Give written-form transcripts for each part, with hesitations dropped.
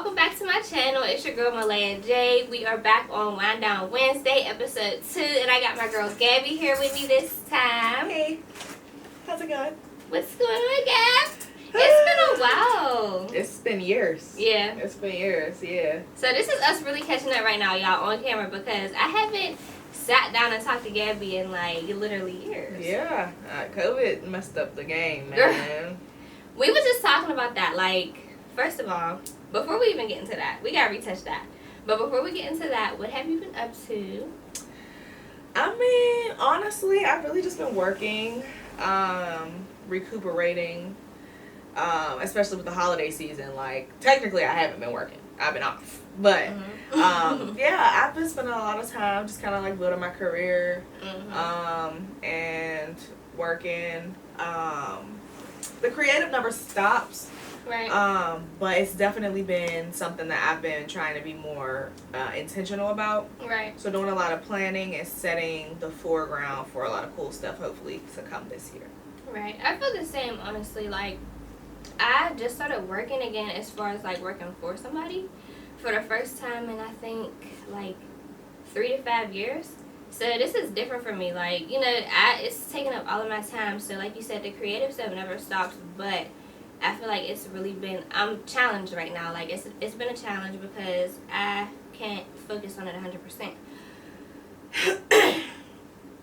welcome back to my channel. It's your girl Malaya J. We are back on Wind Down Wednesday, episode 2, and I got my girl Gabby here with me this time. Hey, how's it going? What's going on, Gab? It's been a while. It's been years. Yeah. It's been years, yeah. So this is us really catching up right now, y'all, on camera, because I haven't sat down and talked to Gabby in like literally years. Yeah, COVID messed up the game, man. We were just talking about that, like, first of all, before we even get into that, we gotta retouch that. But before we get into that, what have you been up to? I mean, honestly, I've really just been working, recuperating, especially with the holiday season. Like, technically, I haven't been working. I've been off. But, yeah, I've been spending a lot of time just kind of, like, building my career, and working. The creative never stops. Right. But it's definitely been something that I've been trying to be more intentional about. Right. So doing a lot of planning and setting the foreground for a lot of cool stuff, hopefully, to come this year. Right. I feel the same, honestly. Like, I just started working again as far as, like, working for somebody for the first time in, I think, like, 3 to 5 years. So this is different for me. Like, you know, it's taking up all of my time. So, like you said, the creative stuff never stops, but I feel like it's really been, I'm challenged right now. Like, it's been a challenge because I can't focus on it 100%.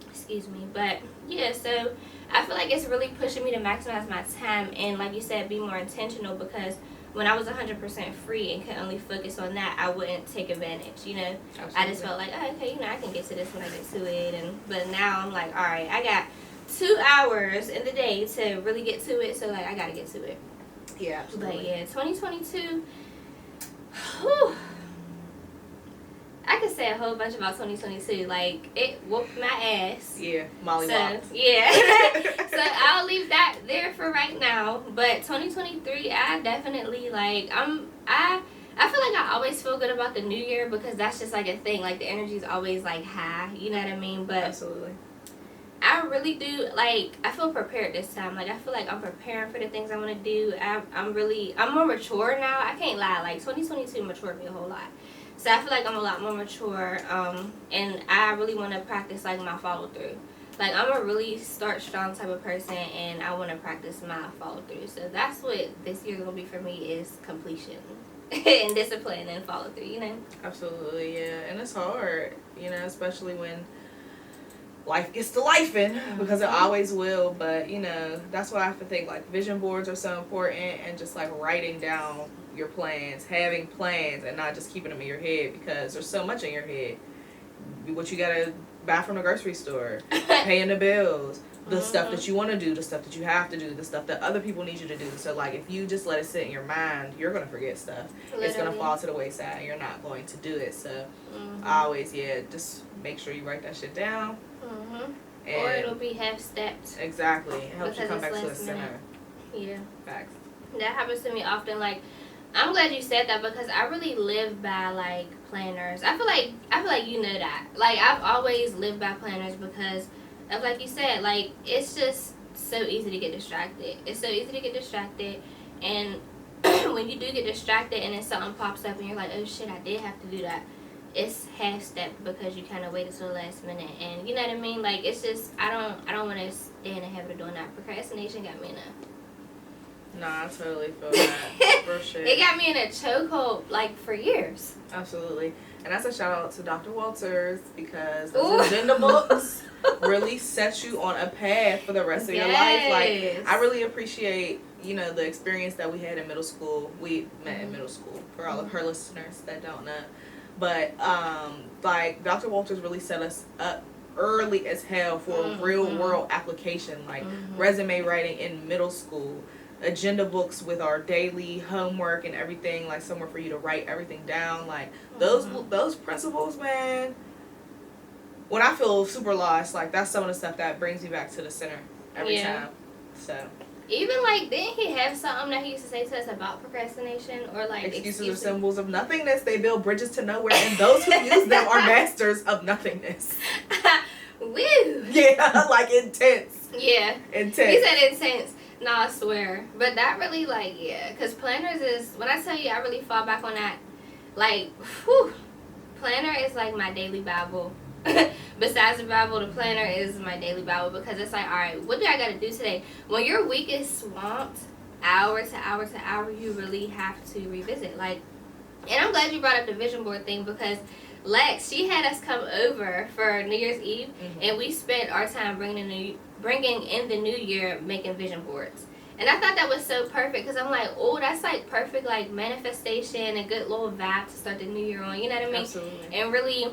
Excuse me. But, yeah, so I feel like it's really pushing me to maximize my time and, like you said, be more intentional, because when I was 100% free and could only focus on that, I wouldn't take advantage, you know? Absolutely. I just felt like, oh, okay, you know, I can get to this when I get to it. But now I'm like, all right, I got 2 hours in the day to really get to it, so, like, I got to get to it. Yeah, absolutely. But, yeah, 2022, whew, I could say a whole bunch about 2022. Like, it whooped my ass. Yeah, Molly So, Wops. yeah. So, I'll leave that there for right now. But 2023, I definitely, like, I feel like I always feel good about the new year, because that's just, like, a thing. Like, the energy's always, like, high. You know what I mean? But Absolutely. I really do, like, I feel prepared this time. Like, I feel like I'm preparing for the things I want to do. I'm more mature now. I can't lie. Like, 2022 matured me a whole lot. So I feel like I'm a lot more mature, and I really want to practice, like, my follow-through. Like, I'm a really start-strong type of person, and I want to practice my follow-through. So that's what this year's going to be for me, is completion and discipline and follow-through, you know? Absolutely, yeah. And it's hard, you know, especially when life gets to lifing, because it always will. But, you know, that's why I have to think, like, vision boards are so important, and just, like, writing down your plans, having plans, and not just keeping them in your head, because there's so much in your head. What you gotta buy from the grocery store, paying the bills, the stuff that you want to do, the stuff that you have to do, the stuff that other people need you to do. So, like, if you just let it sit in your mind, you're gonna forget stuff. Literally. It's gonna fall to the wayside, and you're not going to do it. So, I always, just make sure you write that shit down. Or it'll be half-stepped. Exactly. It helps you Because come back it's to the last center. minute. Yeah. Facts. That happens to me often. Like, I'm glad you said that, because I really live by, like, planners. I feel like you know that. Like, I've always lived by planners because of, like you said, like, it's just so easy to get distracted. It's so easy to get distracted, and when you do get distracted and then something pops up and you're like, oh shit, I did have to do that, it's half-stepped because you kind of waited till the last minute. And you know what I mean? Like, it's just, I don't want to stay in the habit of doing that. Procrastination got me in a... No, I totally feel that. For sure. It got me in a chokehold, like, for years. Absolutely. And that's a shout out to Dr. Walters, because those agenda books really set you on a path for the rest of your life. Like, I really appreciate, you know, the experience that we had in middle school. We met in middle school, for all of her listeners that don't know. But, like, Dr. Walters really set us up early as hell for real world application, like resume writing in middle school, agenda books with our daily homework and everything, like somewhere for you to write everything down. Like, those principles, man, when I feel super lost, like, that's some of the stuff that brings me back to the center every time. So even, like, didn't he have something that he used to say to us about procrastination, or like excuses are symbols of nothingness, they build bridges to nowhere, and those who use them are masters of nothingness. Woo! Yeah, like, intense. Yeah. Intense. He said intense. No, I swear. But that really, like, yeah. Because planners is, when I tell you I really fall back on that, like, whew, planner is like my daily Bible. Besides the Bible, the planner is my daily Bible because it's like, all right, what do I got to do today? When your week is swamped, hour to hour to hour, you really have to revisit. Like, and I'm glad you brought up the vision board thing because Lex, she had us come over for New Year's Eve, and we spent our time bringing in the new year making vision boards. And I thought that was so perfect because I'm like, oh, that's like perfect, like manifestation, a good little vibe to start the new year on. You know what I mean? Absolutely. And really,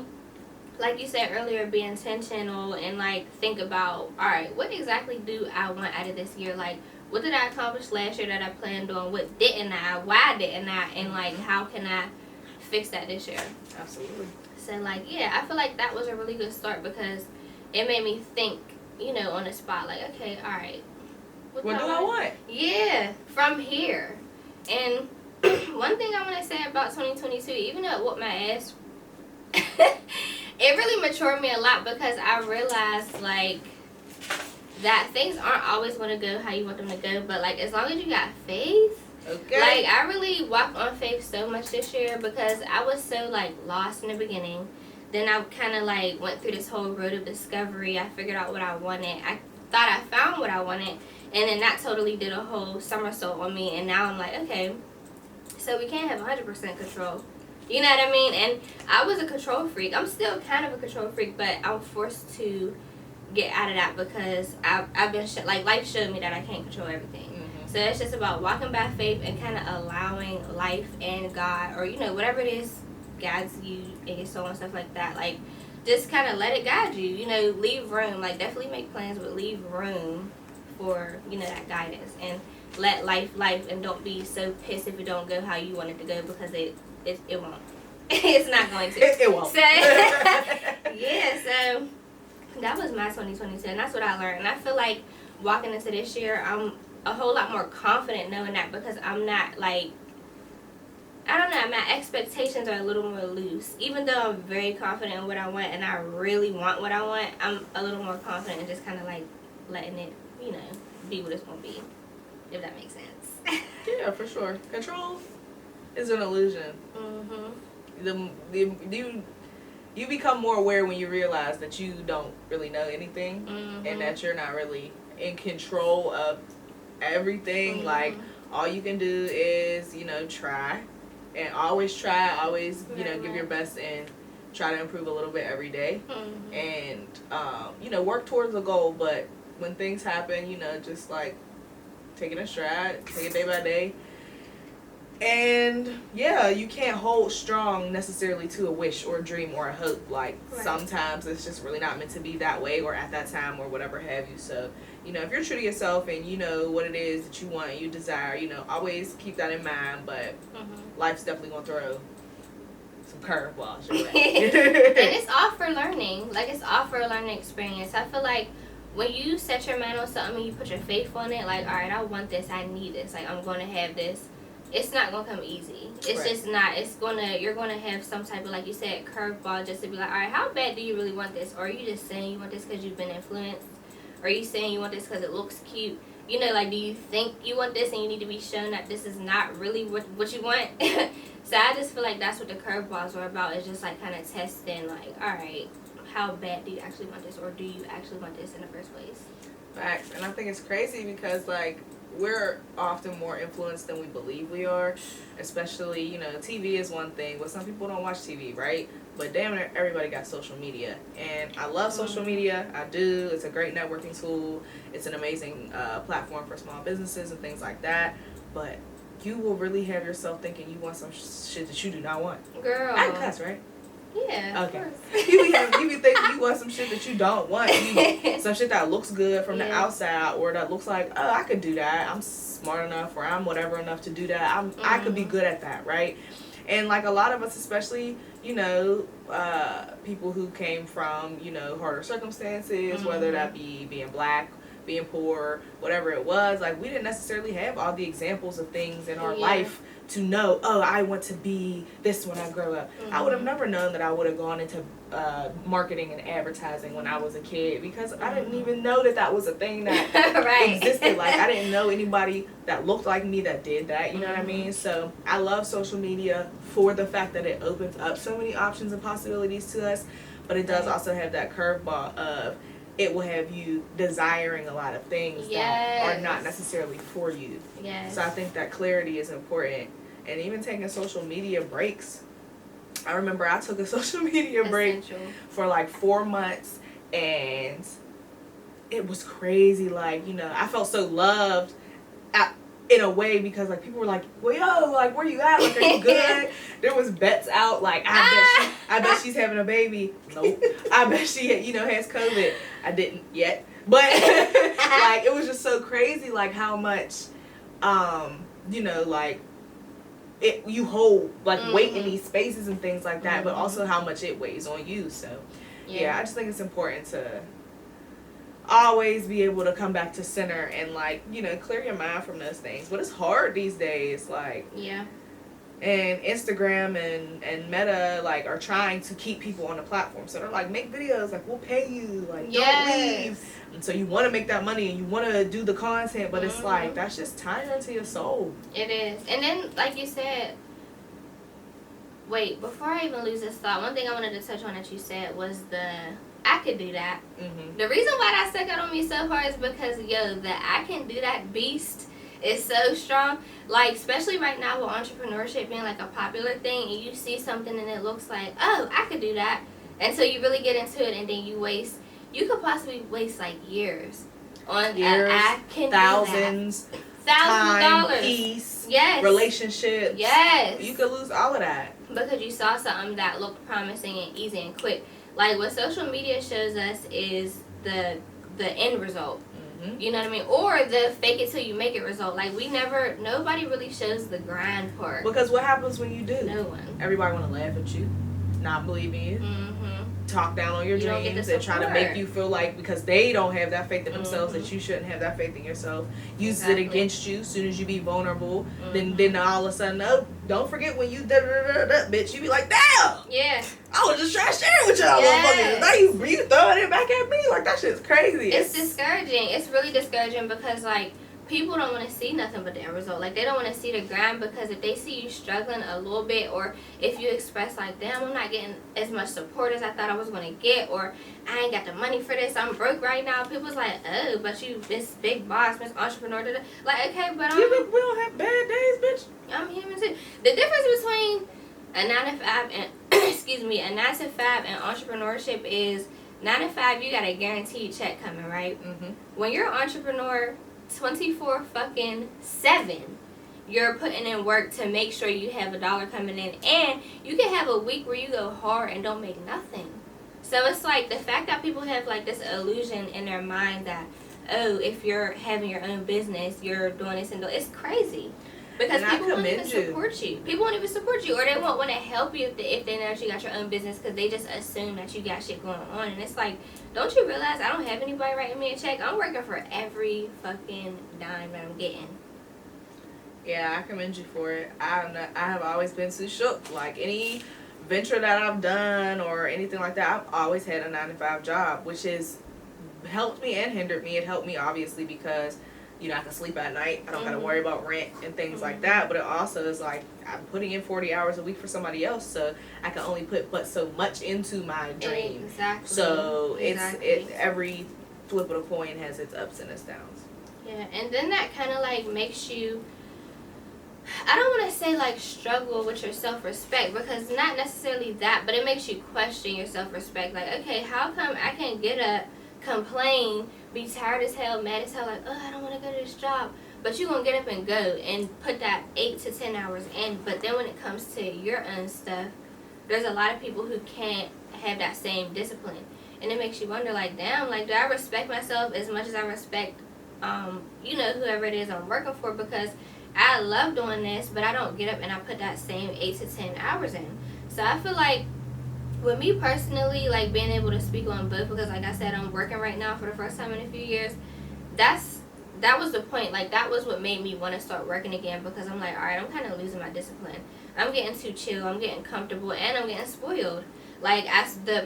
like you said earlier, be intentional and like think about, all right, what exactly do I want out of this year? Like, what did I accomplish last year that I planned on? What didn't I? Why didn't I? And like, how can I fix that this year? Absolutely. So like, yeah, I feel like that was a really good start because it made me think, you know, on the spot, like, okay, all right, what do I want? Yeah, from here. And one thing I want to say about 2022, even though it whooped my ass, it really matured me a lot because I realized, like, that things aren't always going to go how you want them to go, but, like, as long as you got faith, okay. Like, I really walked on faith so much this year because I was so, like, lost in the beginning. Then I kind of, like, went through this whole road of discovery. I figured out what I wanted. I thought I found what I wanted, and then that totally did a whole somersault on me, and now I'm like, okay, so we can't have 100% control. You know what I mean? And I was a control freak. I'm still kind of a control freak, but I'm forced to get out of that because I've been, like, life showed me that I can't control everything. So it's just about walking by faith and kind of allowing life and God, or, you know, whatever it is, guides you in your soul and stuff like that. Like, just kind of let it guide you. You know, leave room. Like, definitely make plans, but leave room for, you know, that guidance. And let life, and don't be so pissed if it don't go how you want it to go because it won't. It's not going to. It won't. So, yeah, so that was my 2022, and that's what I learned. And I feel like walking into this year, I'm a whole lot more confident knowing that because I'm not, like, I don't know, my expectations are a little more loose. Even though I'm very confident in what I want and I really want what I want, I'm a little more confident and just kind of, like, letting it, you know, be what it's going to be, if that makes sense. Yeah, for sure. Control is an illusion. You become more aware when you realize that you don't really know anything and that you're not really in control of everything. Like, all you can do is, you know, try and always you know, give your best and try to improve a little bit every day and you know, work towards a goal. But when things happen, you know, just like take it in stride, take it day by day. And yeah, you can't hold strong necessarily to a wish or a dream or a hope. Like, sometimes it's just really not meant to be that way or at that time or whatever have you. So, you know, if you're true to yourself and you know what it is that you want and you desire, you know, always keep that in mind. But life's definitely going to throw some curveballs your way. And it's all for learning. Like, it's all for a learning experience. I feel like when you set your mind on something and you put your faith on it, like, all right, I want this, I need this, like, I'm going to have this. It's not going to come easy. It's just not. You're going to have some type of, like you said, curveball just to be like, all right, how bad do you really want this? Or are you just saying you want this because you've been influenced? Or are you saying you want this because it looks cute? You know, like, do you think you want this and you need to be shown that this is not really what you want? So I just feel like that's what the curveballs are about, is just, like, kind of testing, like, all right, how bad do you actually want this? Or do you actually want this in the first place? Facts. And I think it's crazy because, like, we're often more influenced than we believe we are, especially, you know, TV is one thing, but some people don't watch TV, right? But damn it, everybody got social media. And I love social media. I do. It's a great networking tool. It's an amazing platform for small businesses and things like that. But you will really have yourself thinking you want some shit that you do not want. Girl. I cuss, right? Yeah, okay. You be thinking you want some shit that you don't want. Some shit that looks good from the outside, or that looks like, oh, I could do that. I'm smart enough, or I'm whatever enough to do that. I could be good at that, right? And, like, a lot of us, especially, you know, people who came from, you know, harder circumstances, whether that be being black, being poor, whatever it was, like, we didn't necessarily have all the examples of things in our life to know, oh, I want to be this when I grow up. I would have never known that I would have gone into marketing and advertising when I was a kid, because I didn't even know that was a thing that existed. Like, I didn't know anybody that looked like me that did that, you know what I mean? So I love social media for the fact that it opens up so many options and possibilities to us, but it does also have that curveball of it will have you desiring a lot of things that are not necessarily for you. So I think that clarity is important. And even taking social media breaks. I remember I took a social media break for like 4 months, and it was crazy. Like, you know, I felt so loved in a way, because like people were like, well, yo, like, where you at? Like, are you good? There was bets out, like, I bet she's having a baby. Nope. I bet she, you know, has COVID. I didn't yet. But like, it was just so crazy, like how much you know, like you hold like weight in these spaces and things like that, but also how much it weighs on you. So yeah, I just think it's important to always be able to come back to center and, like, you know, clear your mind from those things. But it's hard these days, like, and Instagram and Meta, like, are trying to keep people on the platform. So they're like, make videos, like, we'll pay you, like, don't leave. And so you want to make that money and you want to do the content, but it's like, that's just tiring to your soul. It is. And then, like you said, wait, before I even lose this thought, one thing I wanted to touch on that you said was I could do that. The reason why that stuck out on me so far is because, yo, the I can do that beast is so strong. Like, especially right now with entrepreneurship being like a popular thing, and you see something and it looks like, oh, I could do that. And so you really get into it, and then you could possibly waste like years on I can thousands, do that. $1,000 of peace, relationships. You could lose all of that because you saw something that looked promising and easy and quick. Like, what social media shows us is the end result. You know what I mean? Or the fake it till you make it result. Like, nobody really shows the grind part. Because what happens when you do? No one. Everybody want to laugh at you, not believe in you, talk down on your dreams, and try to make you feel like, because they don't have that faith in themselves, that you shouldn't have that faith in yourself. Use it against you as soon as you be vulnerable. Then all of a sudden, oh, don't forget when you bitch, you be like, damn! Yeah. I was just trying to share it with y'all, motherfuckers. Now you throwing it back at me? Like, that shit's crazy. It's discouraging. It's really discouraging because, like, people don't want to see nothing but the end result. Like, they don't want to see the grind, because if they see you struggling a little bit, or if you express like, damn, I'm not getting as much support as I thought I was going to get, or I ain't got the money for this, I'm broke right now, people's like, oh, but you this big boss, Miss Entrepreneur. Like, okay, but we don't have bad days, bitch. I'm human too. The difference between a 9 to 5 and a 9 to 5 and entrepreneurship is 9 to 5, you got a guaranteed check coming, right? When you're an entrepreneur, 24/7, you're putting in work to make sure you have $1 coming in, and you can have a week where you go hard and don't make nothing. So it's like the fact that people have like this illusion in their mind that, oh, if you're having your own business, you're doing this and it's crazy. Because people won't even support you. People won't even support you, or they won't want to help you if they know that you got your own business, because they just assume that you got shit going on. And it's like, don't you realize I don't have anybody writing me a check? I'm working for every fucking dime that I'm getting. Yeah, I commend you for it. I have always been too shook. Like, any venture that I've done or anything like that, I've always had a 9 to 5 job, which has helped me and hindered me. It helped me obviously because, you know, I can sleep at night. I don't got to worry about rent and things like that. But it also is like, I'm putting in 40 hours a week for somebody else, so I can only put but so much into my dream. So it's every flip of a coin has its ups and its downs. Yeah, and then that kind of like makes you, I don't want to say like struggle with your self-respect, because not necessarily that, but it makes you question your self-respect. Like, okay, how come I can get up, complain, be tired as hell, mad as hell, like, oh, I don't want to go to this job, but you're going to get up and go and put that 8 to 10 hours in. But then when it comes to your own stuff, there's a lot of people who can't have that same discipline, and it makes you wonder, like, damn, like, do I respect myself as much as I respect you know, whoever it is I'm working for? Because I love doing this, but I don't get up and I put that same 8 to 10 hours in. So I feel like, with me personally, like, being able to speak on both, because like I said, I'm working right now for the first time in a few years, that's that was the point. Like, that was what made me want to start working again, because I'm like, all right, I'm kind of losing my discipline. I'm getting too chill. I'm getting comfortable, and I'm getting spoiled. Like,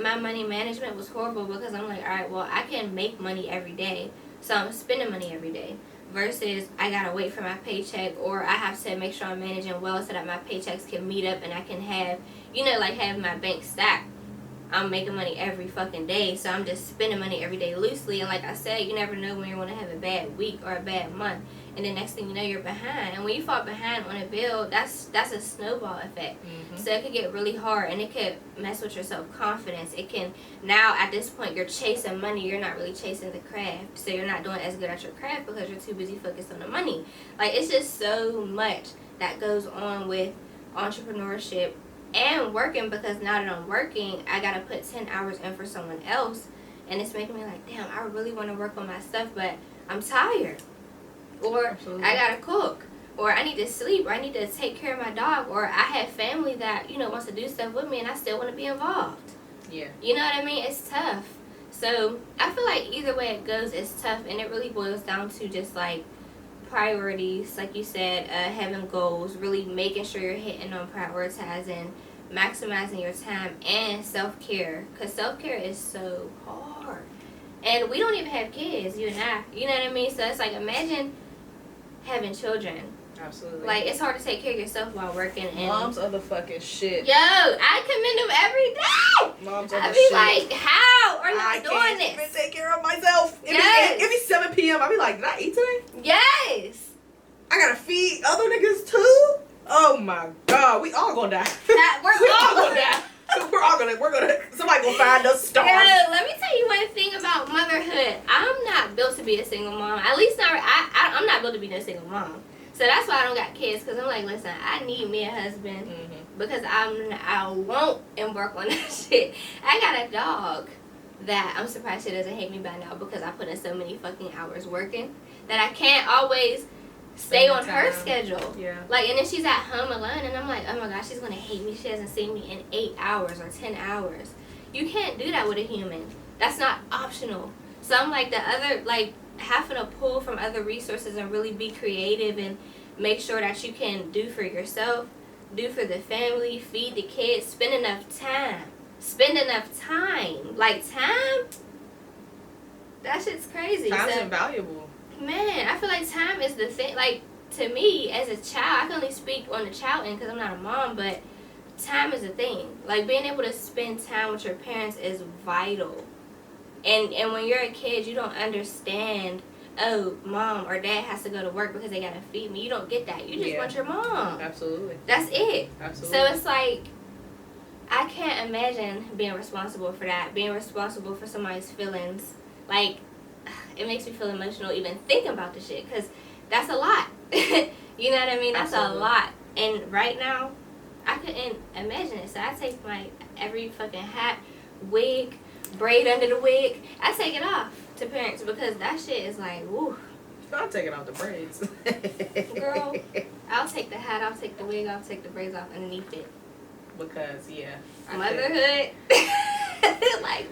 my money management was horrible, because I'm like, all right, well, I can make money every day, so I'm spending money every day. Versus I gotta wait for my paycheck, or I have to make sure I'm managing well so that my paychecks can meet up and I can have, like, have my bank stacked. I'm making money every fucking day, so I'm just spending money every day loosely. And like I said, you never know when you're going to have a bad week or a bad month, and the next thing you know, you're behind. And when you fall behind on a bill, that's a snowball effect. Mm-hmm. So it could get really hard, and it could mess with your self-confidence. It can, now at this point, you're chasing money, you're not really chasing the craft, so you're not doing as good at your craft because you're too busy focused on the money. Like, it's just so much that goes on with entrepreneurship and working, because now that I'm working, I gotta put 10 hours in for someone else, and it's making me like, damn, I really want to work on my stuff, but I'm tired, or absolutely, I gotta cook, or I need to sleep, or I need to take care of my dog, or I have family that wants to do stuff with me, and I still want to be involved. Yeah, you know what I mean? It's tough. So I feel like either way it goes, it's tough, and it really boils down to just like priorities, like you said, having goals, really making sure you're hitting on prioritizing, maximizing your time, and self-care, because self-care is so hard, and we don't even have kids, you and I, you know what I mean? So it's like, imagine having children. Absolutely. Like, it's hard to take care of yourself while working. And moms are the fucking shit. Yo, I commend them every day. Moms are I the be shit. like, how are y'all doing this? I can't even take care of myself. Yes. It be 7 p.m. I be like, did I eat today? Yes. I gotta feed other niggas too? Oh my god, we all gonna die. We're all gonna die. We're gonna, somebody gonna find us starved. Yo, let me tell you one thing about motherhood. I'm not built to be a single mom. At least not, I'm not built to be no single mom. So that's why I don't got kids, because I'm like, listen, I need me a husband, because I won't embark on that shit. I got a dog that I'm surprised she doesn't hate me by now, because I put in so many fucking hours working that I can't always stay on her schedule. Yeah. Like, and then she's at home alone, and I'm like, oh my gosh, she's gonna hate me. She hasn't seen me in 8 hours or 10 hours. You can't do that with a human. That's not optional. So I'm like, having to pull from other resources and really be creative and make sure that you can do for yourself, do for the family, feed the kids, spend enough time. Like, time, that shit's crazy. Time's invaluable. Man, I feel like time is the thing. Like, to me, as a child, I can only speak on the child end because I'm not a mom, but time is a thing. Like, being able to spend time with your parents is vital. And when you're a kid, you don't understand, oh, mom or dad has to go to work because they gotta feed me. You don't get that. You just want your mom. Absolutely. That's it. Absolutely. So it's like, I can't imagine being responsible for that, being responsible for somebody's feelings. Like, it makes me feel emotional even thinking about the shit, because that's a lot. You know what I mean? That's Absolutely. A lot. And right now, I couldn't imagine it. So I take my every fucking hat, wig, braid under the wig, I take it off to parents, because that shit is like, woo. I'm taking off the braids. Girl, I'll take the hat, I'll take the wig, I'll take the braids off underneath it. Because, yeah. Motherhood. Like,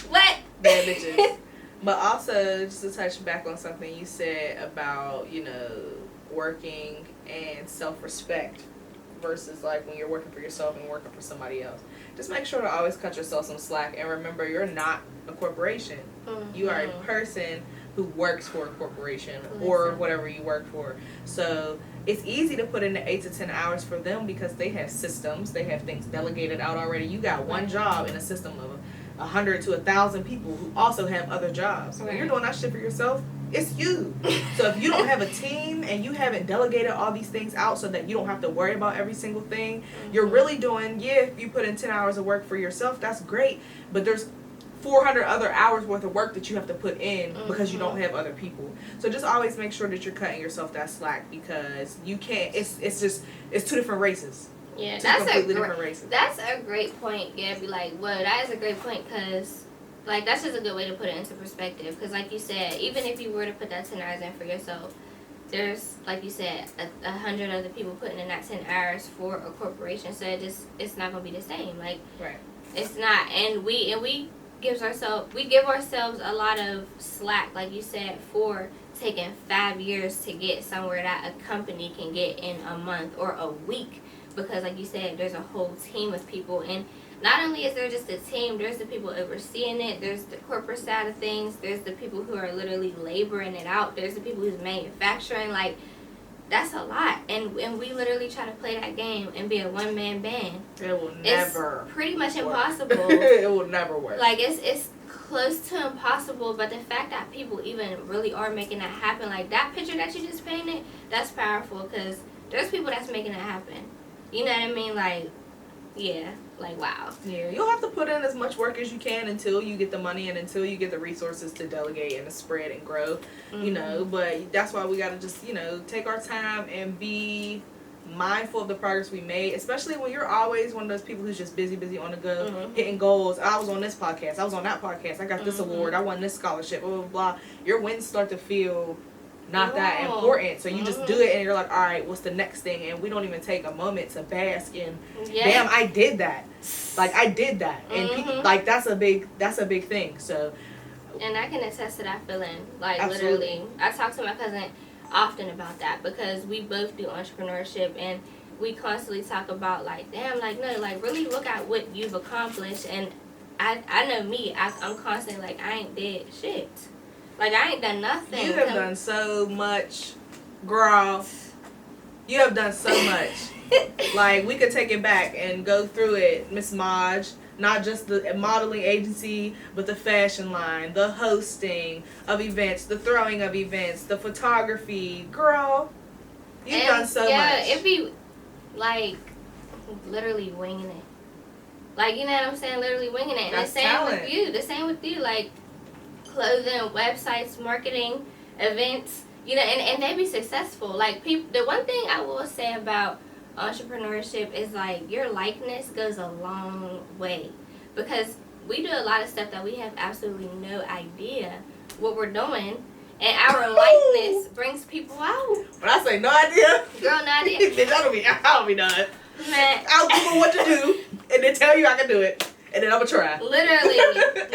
what? Bad bitches. But also, just to touch back on something you said about, working and self-respect versus, like, when you're working for yourself and working for somebody else. Just make sure to always cut yourself some slack. And remember, you're not a corporation. Mm-hmm. You are a person who works for a corporation or whatever you work for. So it's easy to put in the 8 to 10 hours for them because they have systems. They have things delegated out already. You got one job in a system of 100 to 1,000 people who also have other jobs. When you're doing that shit for yourself, it's you. So if you don't have a team and you haven't delegated all these things out so that you don't have to worry about every single thing, you're really doing, if you put in 10 hours of work for yourself, that's great. But there's 400 other hours worth of work that you have to put in because you don't have other people. So just always make sure that you're cutting yourself that slack, because you can't, it's two different races. Yeah, that's a great point, Gabby. Like, well, that is a great point, because, like, that's just a good way to put it into perspective. Because, like you said, even if you were to put that 10 hours in for yourself, there's, like you said, 100 other people putting in that 10 hours for a corporation. So it's not gonna be the same. Like, right. It's not. And we we give ourselves a lot of slack, like you said, for taking 5 years to get somewhere that a company can get in a month or a week, because like you said, there's a whole team of people, and not only is there just a team, there's the people overseeing it, there's the corporate side of things, there's the people who are literally laboring it out, there's the people who's manufacturing. Like, that's a lot, and we literally try to play that game and be a one-man band. It will never. It's pretty much work. Impossible. It will never work. Like, it's close to impossible, but the fact that people even really are making that happen, like that picture that you just painted, that's powerful, because there's people that's making that happen. You know what I mean? Like, yeah, like, wow. Yeah, you'll have to put in as much work as you can until you get the money and until you get the resources to delegate and to spread and grow, you know, but that's why we got to just, you know, take our time and be mindful of the progress we made, especially when you're always one of those people who's just busy on the go, hitting goals. I was on this podcast, I was on that podcast, I got this award, I won this scholarship, blah, blah, blah. Your wins start to feel not that important, so you just do it and you're like, all right, what's the next thing? And we don't even take a moment to bask in, damn, I did that. Like, I did that. And people, like, that's a big thing. So, and I can attest to that feeling. Like, absolutely. literally, I talk to my cousin often about that, because we both do entrepreneurship, and we constantly talk about, like, damn, like, no, like, really look at what you've accomplished. And I know me, I'm constantly like, I ain't did shit. Like, I ain't done nothing. You have done so much, girl. You have done so much. Like, we could take it back and go through it, Miss Maj. Not just the modeling agency, but the fashion line, the hosting of events, the throwing of events, the photography. Girl, you've done so much. Yeah, it'd be, like, literally winging it. Like, you know what I'm saying? Literally winging it. And that's the same talent. with you. The same with you. Like, clothing, websites, marketing, events, you know, and they be successful. Like, people, the one thing I will say about entrepreneurship is, like, your likeness goes a long way, because we do a lot of stuff that we have absolutely no idea what we're doing, and our likeness brings people out. When I say no idea, girl, no idea. Bitch, I'll be done. Man, I'll Google what to do and then tell you I can do it, and then I'm gonna try. Literally.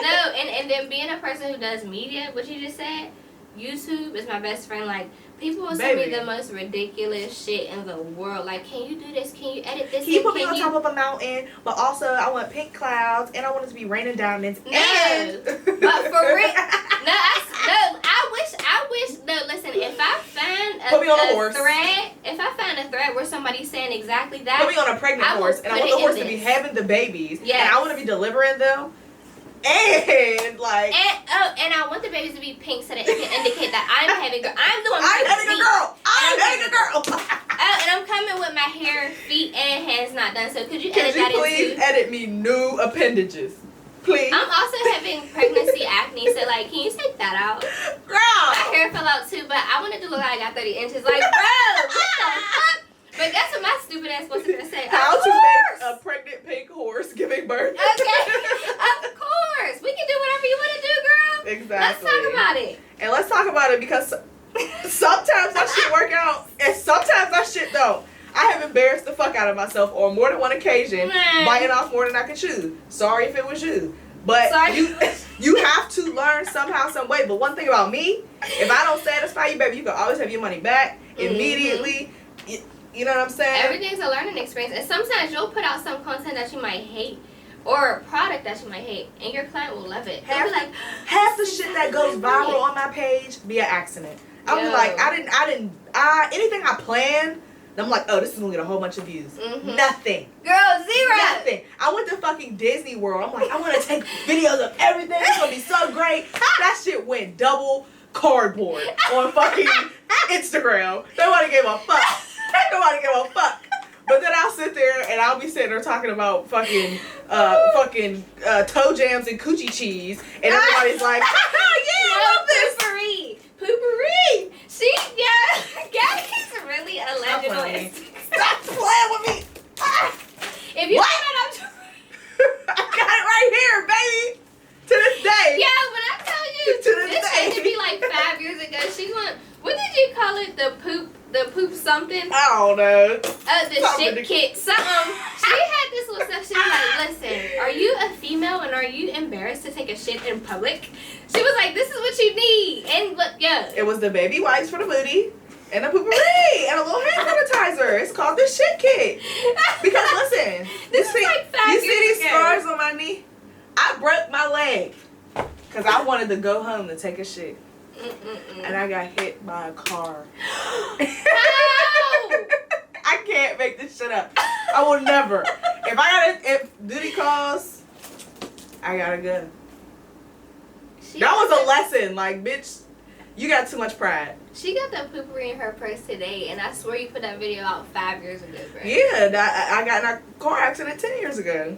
No, and then being a person who does media, what you just said, YouTube is my best friend. Like, people will send me the most ridiculous shit in the world. Like, can you do this? Can you edit this? Can you put me on top of a mountain? But also, I want pink clouds, and I want it to be raining diamonds. No, and but for real, I wish. No, listen. If I find a thread, where somebody's saying exactly that, put me on a pregnant horse, and I want the horse to be having the babies, and I want to be delivering them. And like, and I want the babies to be pink so that it can indicate that I'm having a girl. I'm having a girl. And I'm coming with my hair, feet, and hands not done. So could you edit that into? Please edit me new appendages, please. I'm also having pregnancy acne, so like, can you take that out? Girl, my hair fell out too, but I wanted to look like I got 30 inches. Like, bro, what the fuck? But guess what my stupid ass was gonna say? How to make a pregnant pink horse giving birth. Okay, of course. We can do whatever you want to do, girl. Exactly. Let's talk about it. And let's talk about it, because sometimes that shit work out, and sometimes that shit don't. I have embarrassed the fuck out of myself on more than one occasion, biting off more than I can chew. Sorry if it was you. But you have to learn somehow, some way. But one thing about me, if I don't satisfy you, baby, you can always have your money back immediately. You know what I'm saying? Everything's a learning experience. And sometimes you'll put out some content that you might hate, or a product that you might hate, and your client will love it. They'll be like, half the shit that goes viral on my page be an accident. I'll be like, anything I plan, I'm like, oh, this is gonna get a whole bunch of views. Nothing. Girl, zero. Nothing. I went to fucking Disney World. I'm like, I want to take videos of everything. It's gonna be so great. That shit went double cardboard on fucking Instagram. Nobody gave a fuck. Nobody gave a fuck. But then I'll sit there and I'll be sitting there talking about fucking toe jams and coochie cheese, and everybody's like, yeah, I love this. Poopery. Gabby's really a legend on it. Stop playing with me. If you what? I got it right here, baby. To this day. Yeah, when I tell you, this had to be like 5 years ago. She went, what did you call it? The poop something? I don't know. The shit kit. Something. She had this little stuff. She was like, listen, are you a female and are you embarrassed to take a shit in public? She was like, this is what you need. And look, yeah. It was the baby wipes for the booty. And a poopery and a little hand sanitizer. It's called the shit kit. Because listen, this is like 5 you see years these ago. scars on my knee? I broke my leg because I wanted to go home to take a shit. And I got hit by a car. I can't make this shit up. I will never. If duty calls, I gotta go. That was a lesson. Like, bitch, you got too much pride. She got that poopery in her purse today, and I swear you put that video out 5 years ago, bro. Yeah, I got in a car accident 10 years ago.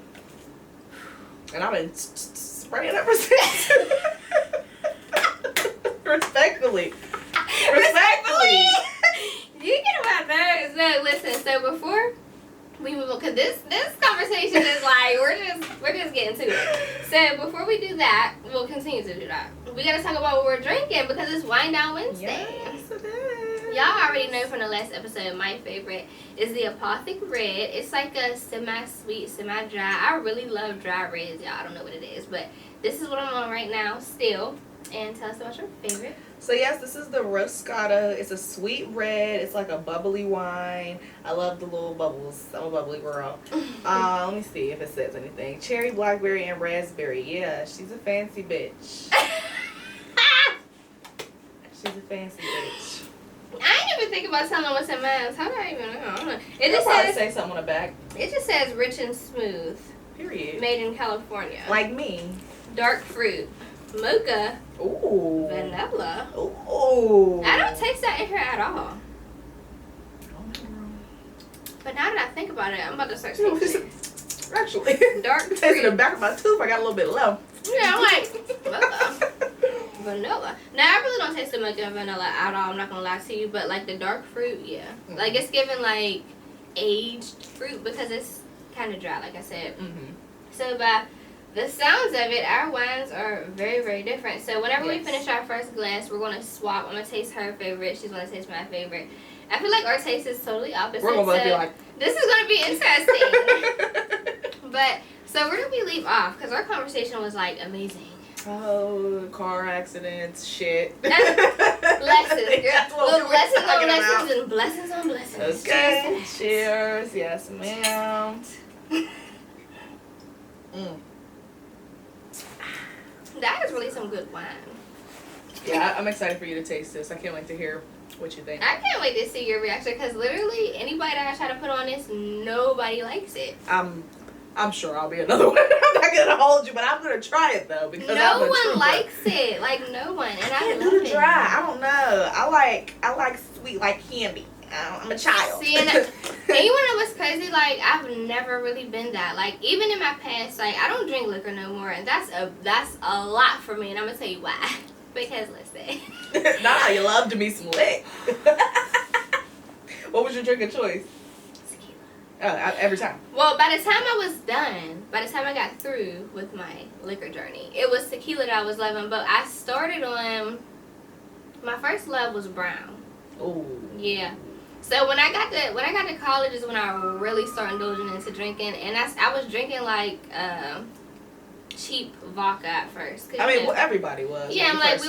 And I've been spraying ever since. Respectfully. You get on my nerves. No, listen, so before we move on, because this conversation is like, we're just getting to it. So before we do that, we'll continue to do that. We got to talk about what we're drinking because it's Wine Down Wednesday. Yes, it is. Y'all already know from the last episode, my favorite is the Apothic Red. It's like a semi-sweet, semi-dry. I really love dry reds, y'all. I don't know what it is, but this is what I'm on right now still. And tell us about your favorite. So yes, this is the Roscata. It's a sweet red. It's like a bubbly wine. I love the little bubbles. I'm a bubbly girl. Let me see if it says anything. Cherry, blackberry, and raspberry. Yeah, she's a fancy bitch. She's a fancy bitch. I ain't even think about telling what's in mine. How do I even know? I don't know. It It'll just probably says say something on the back. it just says rich and smooth. Period. Made in California. Like me. Dark fruit. Mocha. Ooh. Vanilla. Ooh. I don't taste that in here at all. But now that I think about it, I'm about to start tasting. Actually, Dark I'm tasting the fruit. back of my tooth. I got a little bit left. Yeah, I'm like, vanilla. Now, I really don't taste the mocha and vanilla at all. I'm not going to lie to you. But, like, the dark fruit, yeah. Mm-hmm. Like, it's giving, like, aged fruit because it's kind of dry, like I said. Mm-hmm. So, by the sounds of it, our wines are very, very different. So, whenever we finish our first glass, we're going to swap. I'm going to taste her favorite. She's going to taste my favorite. I feel like our taste is totally opposite. We're going to be like... This is going to be interesting. But, so where did we leave off? Because our conversation was, like, amazing. Oh, car accidents, shit. Lessons. That's what we were Lessons on talking lessons about. and blessings on blessings. Okay. Cheers. Yes, ma'am. That is really some good wine. Yeah, I'm excited for you to taste this. I can't wait to hear what you think. I can't wait to see your reaction because literally anybody that I try to put on this, nobody likes it. I'm sure I'll be another one. I'm not gonna hold you, but I'm gonna try it though because no one likes it. Like no one, and I can't love do the it. dry. I don't know. I like sweet like candy. I'm a child. See, and you wanna know what's crazy? Like I've never really been that. Like even in my past, like I don't drink liquor no more, and that's a lot for me. And I'm gonna tell you why. Because listen. Nah, you loved me some lick. What was your drink of choice? Tequila. Every time. Well, by the time I was done, by the time I got through with my liquor journey, it was tequila that I was loving. But I started on, my first love was brown. Oh. Yeah. So when I got to college is when I really started indulging into drinking, and I was drinking like cheap vodka at first. I mean, well, everybody was. Yeah, I'm like we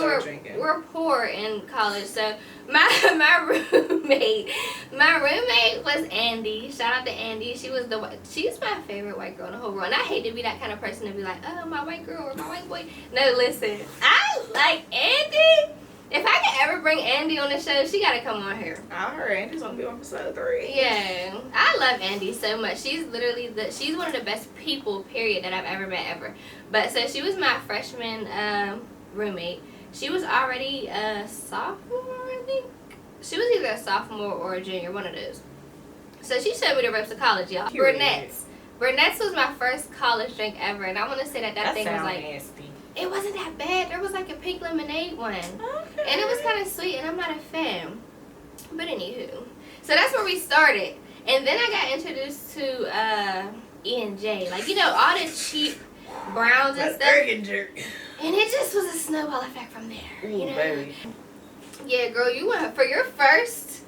were poor in college, so my roommate was Andy. Shout out to Andy. She's my favorite white girl in the whole world. And I hate to be that kind of person to be like, oh, my white girl or my white boy. No, listen, I like Andy. If I could ever bring Andy on the show, she gotta come on here. I heard Andy's gonna be on episode 3. Yeah, I love Andy so much. She's literally she's one of the best people, period, that I've ever met ever. But so she was my freshman roommate. She was already a sophomore, I think. She was either a sophomore or a junior, one of those. So she showed me the ropes of college, y'all. Burnett's was my first college drink ever, and I want to say that thing was like nasty. It wasn't that bad. There was like a pink lemonade one. Okay. And it was kind of sweet, and I'm not a fan. But anywho. So that's where we started. And then I got introduced to E&J. Like, you know, all the cheap browns and stuff. And it just was a snowball effect from there. Ooh, you know? baby. Yeah, girl, you went, for your first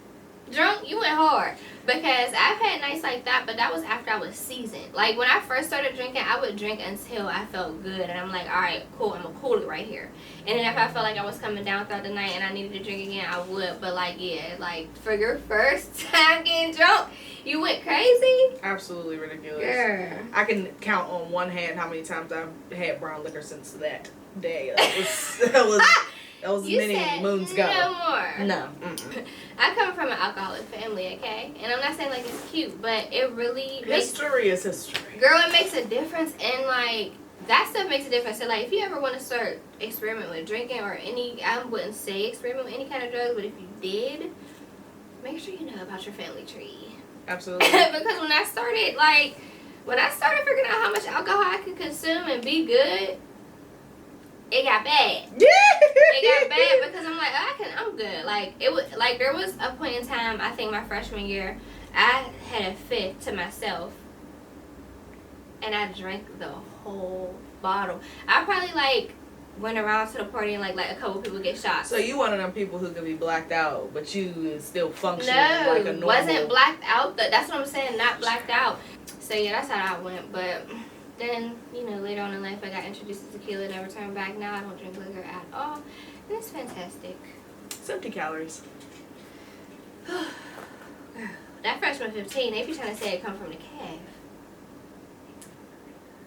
drunk, you went hard. Because I've had nights like that, but that was after I was seasoned. Like, when I first started drinking, I would drink until I felt good. And I'm like, all right, cool, I'm going to cool it right here. And then if I felt like I was coming down throughout the night and I needed to drink again, I would. But, like, yeah, like, for your first time getting drunk, you went crazy? Absolutely ridiculous. Girl. I can count on one hand how many times I've had brown liquor since that day. That was You many said moons ago. no more. No. Mm-mm. I come from an alcoholic family, okay? And I'm not saying, like, it's cute, but it really makes... History is history. Girl, it makes a difference, and, like, that stuff makes a difference. So, like, if you ever want to start experimenting with drinking or any... I wouldn't say experiment with any kind of drugs, but if you did, make sure you know about your family tree. Absolutely. Because when I started figuring out how much alcohol I could consume and be good, it got bad. It got bad because I'm like, I'm good. Like, there was a point in time, I think my freshman year, I had a fifth to myself, and I drank the whole bottle. I probably, like, went around to the party and, like a couple people get shot. So you one of them people who could be blacked out, but you still functioning No, like a normal... wasn't blacked out. That's what I'm saying, not blacked out. So, yeah, that's how I went, but... Then, you know, later on in life, I got introduced to tequila, never turned back. Now I don't drink liquor at all. And it's fantastic. It's empty calories. That freshman 15, they be trying to say it come from the calf.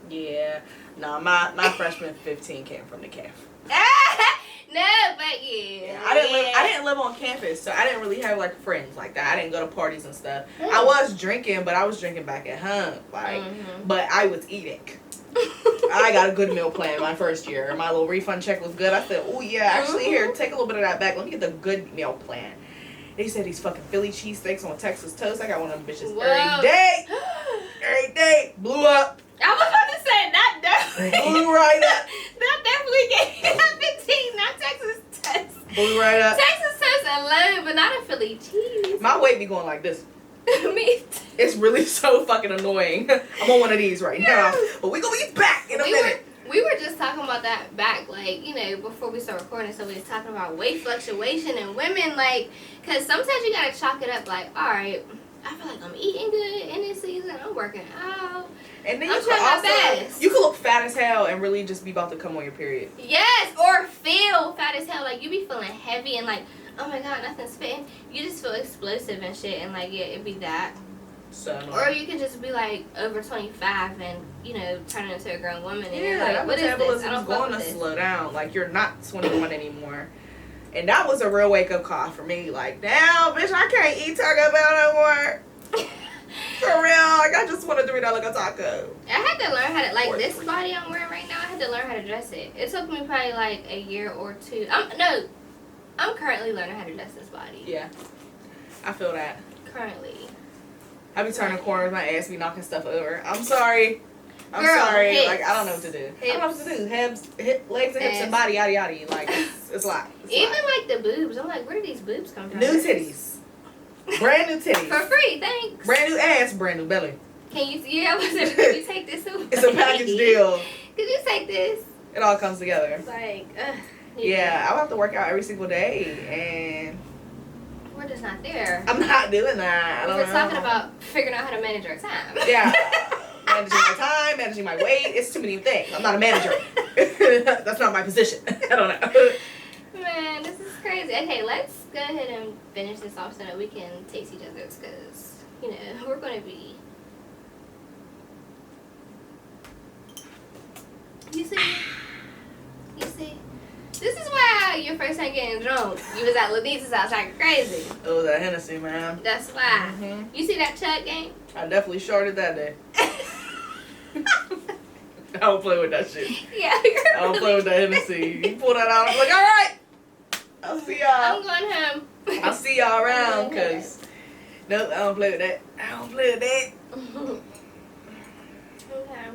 Yeah. No, my freshman 15 came from the calf. No, but yeah. I didn't live on campus, so I didn't really have like friends like that. I didn't go to parties and stuff. I was drinking, but I was drinking back at home, like. But I was eating. I got a good meal plan my first year. My little refund check was good. I said, "Oh yeah, actually here, take a little bit of that back. Let me get the good meal plan." They said these fucking Philly cheesesteaks on Texas toast. I got one of them bitches every day. Every day, blew up. I was about to say that definitely. Blew right up. That definitely gave me 15, not Texas toast. Blew right up. Texas toast alone, but not a Philly cheese. My weight be going like this. Me too. It's really so fucking annoying. I'm on one of these right now. But we gonna be back in a minute. We were just talking about that back, like, you know, before we start recording, so we was talking about weight fluctuation and women, like, because sometimes you gotta chalk it up, like, all right, I feel like I'm eating good in this season, I'm working out, and then I'm trying my best. You could look fat as hell and really just be about to come on your period. Yes, or feel fat as hell, like, you be feeling heavy and like, oh my god, nothing's fitting. You just feel explosive and shit, and like, yeah, it'd be that. So, or you can just be like over 25 and, you know, turn into a grown woman and you're yeah, like, what is this? I metabolism don't is going to this. slow down. Like, you're not 21 anymore. And that was a real wake up call for me. Like, damn, bitch, I can't eat Taco Bell no more. For real, like, I just want a $3 taco. I had to learn how to, like, this body I'm wearing right now, I had to learn how to dress it. It took me probably like a year or two. I'm currently learning how to dress this body. Yeah, I feel that. Currently. I be turning corners, my ass be knocking stuff over. I'm sorry. I'm Girl, sorry. hips. Like, I don't know what to do. I don't know what to do. Legs and hips and body, yada yada. Like, it's a lot. Even like the boobs. I'm like, where do these boobs come from? New titties. Brand new titties. For free, thanks. Brand new ass, brand new belly. Can you see? I was like, could you take this away? It's a package deal. Could you take this? It all comes together. Like, yeah, I have to work out every single day, and we're just not there. I'm not doing that. We were talking about figuring out how to manage our time. Yeah. Managing my time, managing my weight. It's too many things. I'm not a manager. That's not my position. I don't know. Man, this is crazy. Okay, let's go ahead and finish this off so that we can taste each other's because, you know, we're going to be... You see? This is why your first time getting drunk, you was at Lanice's house like crazy. It was that Hennessy, man. That's why. Mm-hmm. You see that chug game? I definitely shorted that day. I don't play with that shit. Yeah, I don't play with that Hennessy. You pull that out, I'm like, all right. I'll see y'all. I'm going home. I'll see y'all around, because, nope, I don't play with that. I don't play with that. Okay.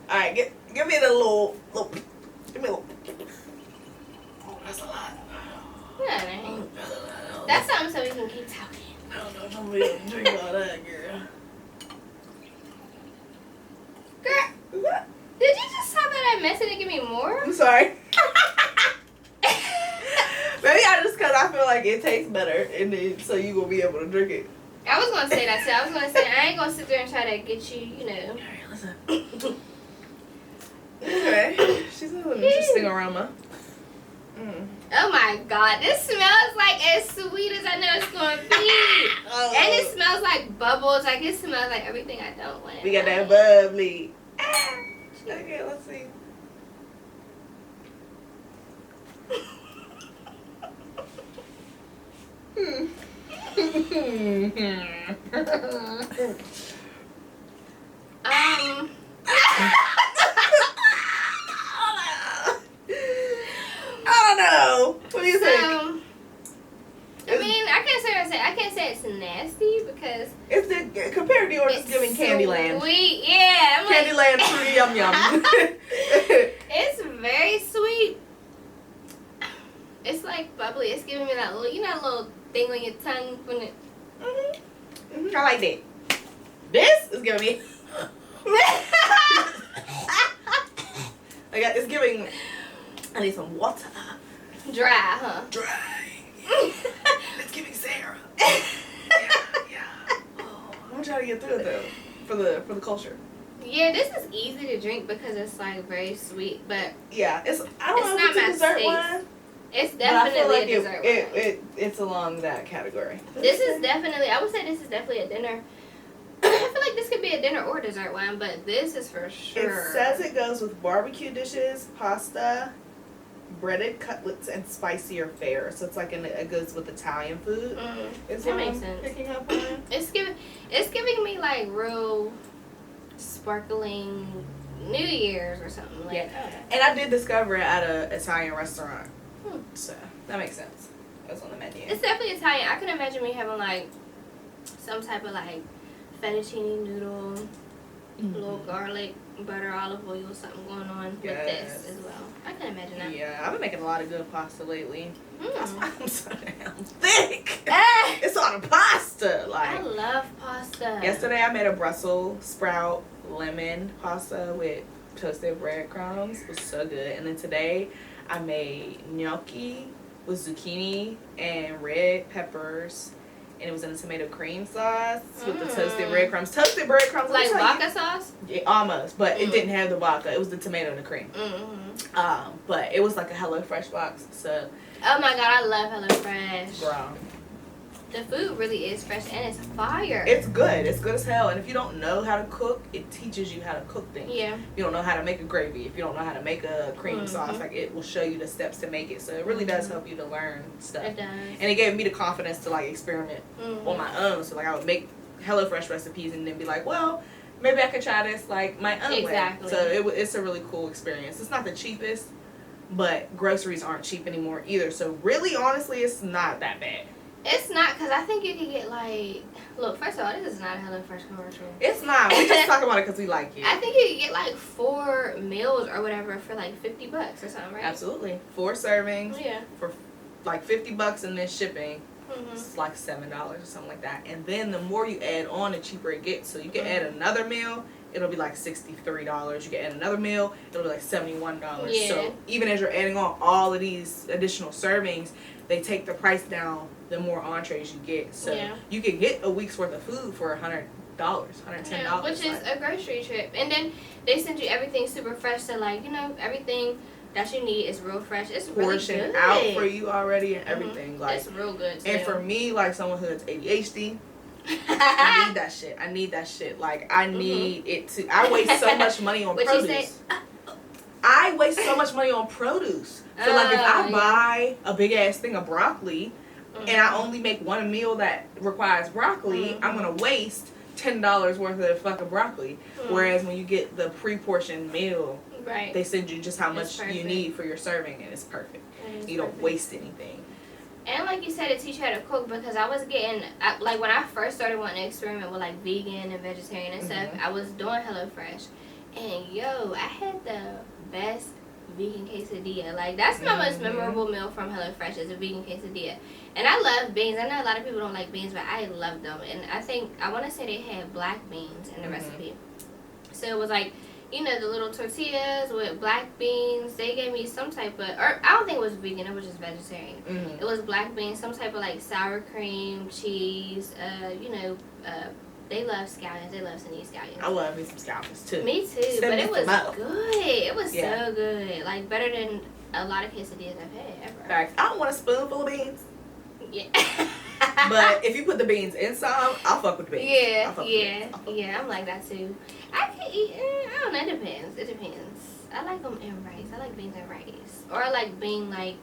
All right, give me the little, give me a little. Oh, that's a lot. Yeah, man. That's something so we can keep talking. I don't know if I'm going to drink all that, girl. Girl, did you just talk about that mess and give me more? I'm sorry. Maybe because I feel like it tastes better, and then so you gonna be able to drink it. I I was gonna say that too. I was gonna say I ain't gonna sit there and try to get you, you know. Alright, listen. Okay. She's an interesting aroma. Oh my god, this smells like as sweet as I know it's gonna be. And it smells like bubbles. Like it smells like everything I don't want. We got that bubbly. Okay, let's see. I don't know. What do you think? I can't say it's nasty because It's the compared to yours, it's giving Candyland. Sweet, yeah. I'm like, Candyland fruity yum yum. it's very sweet. It's like bubbly. It's giving me that little, that little thing on your tongue when it. I like that. This is giving me. It's giving. I need some water. Dry, huh? Dry. It's giving Sarah. Yeah. Oh, I'm trying to get through it though, for the culture. Yeah, this is easy to drink because it's like very sweet, but yeah, I don't know if it's a dessert one. It's definitely like a dessert one. It's along that category. This is definitely, I would say this is definitely a dinner. I feel like this could be a dinner or dessert one, but this is for sure. It says it goes with barbecue dishes, pasta, breaded cutlets, and spicier fare. So it's like it goes with Italian food. That makes sense. Picking up on. It's giving me like real sparkling New Year's or something like that. And I did discover it at an Italian restaurant. So that makes sense. It was on the menu. It's definitely Italian. I can imagine me having like some type of like fettuccine noodle, little garlic, butter, olive oil, something going on with this as well. I can imagine that. Yeah, I've been making a lot of good pasta lately. That's why I'm so damn thick. Ah! It's on a pasta. I love pasta. Yesterday I made a Brussels sprout lemon pasta with toasted breadcrumbs. It was so good. And then today I made gnocchi with zucchini and red peppers. And it was in a tomato cream sauce with the toasted breadcrumbs. Toasted breadcrumbs. Like vodka sauce? Yeah, almost. But it didn't have the vodka. It was the tomato and the cream. But it was like a HelloFresh box. So. Oh my god, I love HelloFresh. Bro. The food really is fresh and it's fire. It's good. It's good as hell. And if you don't know how to cook, it teaches you how to cook things. Yeah. If you don't know how to make a gravy, if you don't know how to make a cream sauce, like it will show you the steps to make it. So it really does help you to learn stuff. It does. And it gave me the confidence to like experiment on my own. So like I would make HelloFresh recipes and then be like, well, maybe I could try this like my own way. So it's a really cool experience. It's not the cheapest, but groceries aren't cheap anymore either. So really, honestly, it's not that bad. It's not, because I think you could get like, look, first of all, this is not a HelloFresh commercial. It's not. We're just talking about it because we like it. I think you could get like 4 meals or whatever for like $50 or something, right? Absolutely. 4 servings. Yeah. For like $50 and then shipping. It's like $7 or something like that. And then the more you add on, the cheaper it gets. So you can add another meal, it'll be like $63. You can add another meal, it'll be like $71. Yeah. So even as you're adding on all of these additional servings, they take the price down the more entrees you get. So you can get a week's worth of food for $100, $110. Yeah, which is a grocery trip. And then they send you everything super fresh. So like, everything that you need is real fresh. It's really portioned good. out for you already and everything. Like, it's real good too. And for me, like someone who has ADHD, I need that shit. Like I need it to. I waste so much money on produce. I waste so much money on produce. So like if I buy a big ass thing of broccoli and I only make one meal that requires broccoli, I'm gonna waste $10 worth of fucking broccoli. Whereas when you get the pre-portioned meal, they send you just how much you need for your serving, and it's perfect. You don't waste anything. And like you said, it teach you how to cook, because I was getting, like when I first started wanting to experiment with like vegan and vegetarian and stuff, I was doing HelloFresh. And yo, I had the best vegan quesadilla. Like that's my most memorable meal from HelloFresh is a vegan quesadilla. And I love beans. I know a lot of people don't like beans, but I love them. And I want to say they had black beans in the recipe. So it was like you know, the little tortillas with black beans. They gave me some type of, or I don't think it was vegan. It was just vegetarian. It was black beans, some type of like sour cream, cheese. You know, they love scallions. They love Sunny scallions. I love me some scallions too. Me too, Send but me it was some good. It was so good. Like better than a lot of quesadillas I've had ever. Facts. I don't want a spoonful of beans. Yeah. But if you put the beans in some, I'll fuck with the beans. Yeah. I'm like that too. I can eat. I don't know. It depends. I like them in rice. I like beans and rice, or I like being like.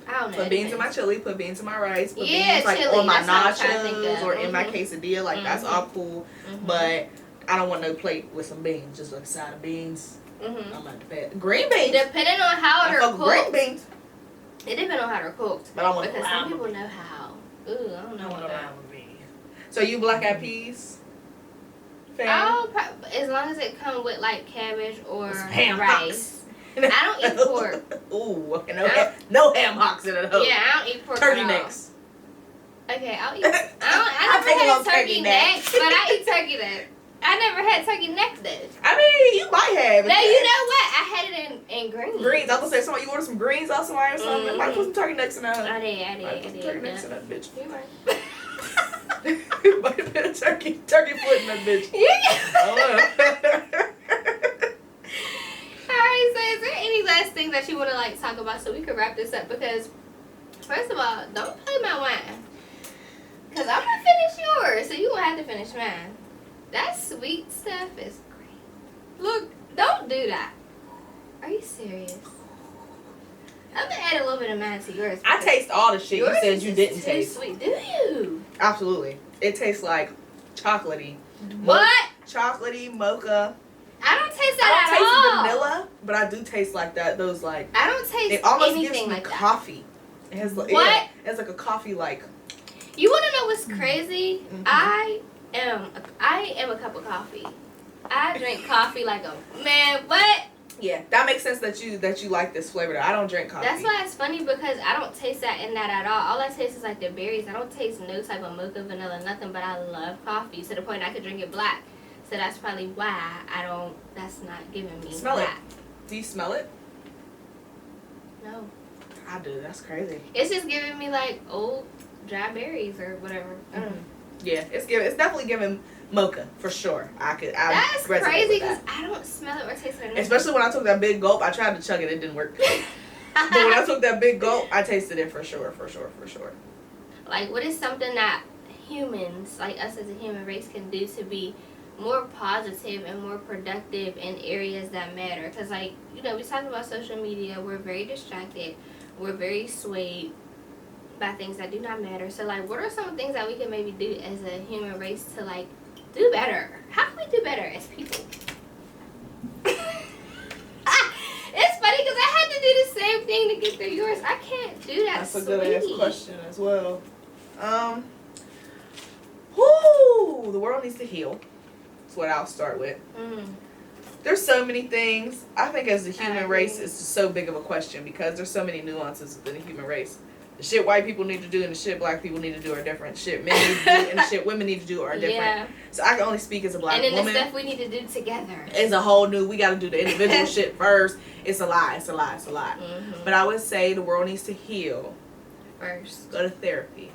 I don't know. Put beans in my chili. Put beans in my rice. Put Yeah, beans like chili, on my that's what I'm trying to think nachos of. or in my quesadilla. Like that's all cool. But I don't want no plate with some beans. Just like a side of beans. I'm like green beans. Depending on how they're cooked. Green beans. It depends on how they're cooked. But I want because some people know how. Ooh, I don't know about that. So you black eyed peas? As long as it comes with like cabbage or ham rice. I don't eat pork. Ooh, no ham hocks in it. Yeah, I don't eat pork. Turkey necks. Okay, I'll eat. I never had turkey necks, but I eat turkey necks. I never had turkey necks though. I mean, you might have. No, you know what? I had it in greens. Greens. I was gonna say, somebody, you order some greens off somebody or something. Might put some turkey necks in that. I did. Turkey necks in that bitch. You're right. Might have been a turkey foot in that bitch. Alright, so is there any last thing that you want to like talk about so we can wrap this up? Because first of all, don't play my wine. Because I'm going to finish yours, so you won't have to finish mine. That sweet stuff is great. Look, don't do that. Are you serious? I'm going to add a little bit of mine to yours. I taste all the shit you said you didn't taste. Sweet, do you? Absolutely. It tastes like chocolatey. What? Chocolatey, mocha. I don't taste that at all. I don't taste vanilla, but I do taste like that. Those like. I don't taste it almost anything gives me like coffee. It has like. What? Yeah, it's like a coffee like. You want to know what's crazy? I am a cup of coffee. I drink coffee like a man. What? Yeah, that makes sense that you like this flavor. I don't drink coffee. That's why it's funny because I don't taste that in that at all. All I taste is like the berries. I don't taste no type of mocha, vanilla, nothing. But I love coffee to the point I could drink it black. So that's probably why I don't. That's not giving me. Smell that. it. Do you smell it? No. I do. That's crazy. It's just giving me like old dry berries or whatever. Yeah, it's definitely giving mocha for sure. That's crazy because I don't smell it or taste it. Especially when I took that big gulp. I tried to chug it. It didn't work. But when I took that big gulp, I tasted it for sure. Like, what is something that humans, like us as a human race, can do to be more positive and more productive in areas that matter? Because, like, you know, we talk about social media. We're very distracted. We're very swayed by things that do not matter. So, like, what are some things that we can maybe do as a human race to, like, do better? How can we do better as people? It's funny because I had to do the same thing to get through yours. I can't do that. That's a good ass question as well. The world needs to heal. That's what I'll start with. There's so many things. I think as a human race, it's so big of a question because there's so many nuances within the human race. The shit white people need to do and the shit black people need to do are different. Shit men need to do and the shit women need to do are different. Yeah. So I can only speak as a black woman. And then the stuff we need to do together. It's a whole new, we got to do the individual shit first. It's a lie. But I would say the world needs to heal. First. Go to therapy.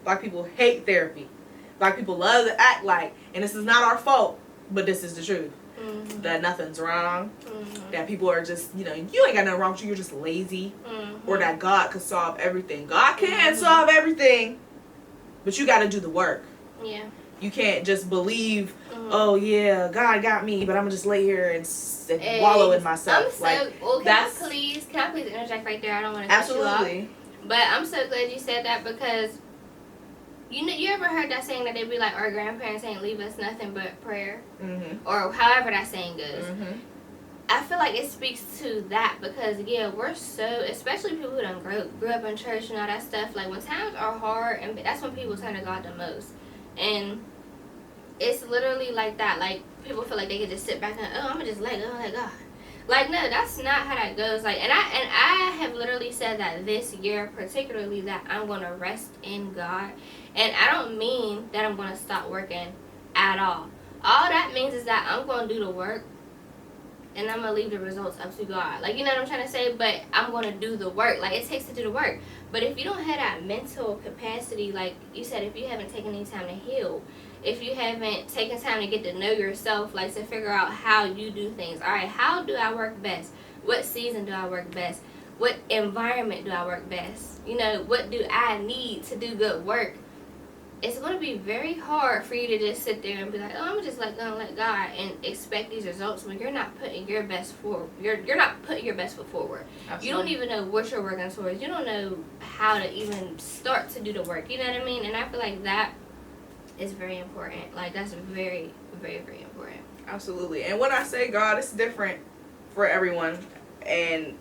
Black people hate therapy. Black people love to act like, and this is not our fault, but this is the truth. That nothing's wrong. That people are just, you ain't got nothing wrong with you, you're just lazy. Or that God could solve everything. God can solve everything, but you got to do the work. Yeah. You can't just believe, oh yeah, God got me, but I'm gonna just lay here and wallow in myself. Can I please interject right there? I don't want to cut you off. But I'm so glad you said that because you ever heard that saying that they be like, our grandparents ain't leave us nothing but prayer, or however that saying goes. I feel like it speaks to that because we're so, especially people who don't grew up in church and all that stuff. Like when times are hard, and that's when people turn to God the most. And it's literally like that. Like, people feel like they can just sit back and, I'm going to just let God. Like, no, that's not how that goes. Like, and I have literally said that this year, particularly, that I'm going to rest in God. And I don't mean that I'm going to stop working at all. All that means is that I'm going to do the work and I'm going to leave the results up to God. Like, you know what I'm trying to say? But I'm going to do the work. Like, it takes to do the work. But if you don't have that mental capacity, like you said, if you haven't taken any time to heal, if you haven't taken time to get to know yourself, like to figure out how you do things. All right, how do I work best? What season do I work best? What environment do I work best? You know, what do I need to do good work? It's going to be very hard for you to just sit there and be like, oh, I'm just let God and expect these results when you're not putting your best forward. You're not putting your best foot forward. Absolutely. You don't even know what you're working towards. You don't know how to even start to do the work. You know what I mean? And I feel like that is very important. Like, that's very, very, very important. Absolutely. And when I say God, it's different for everyone. And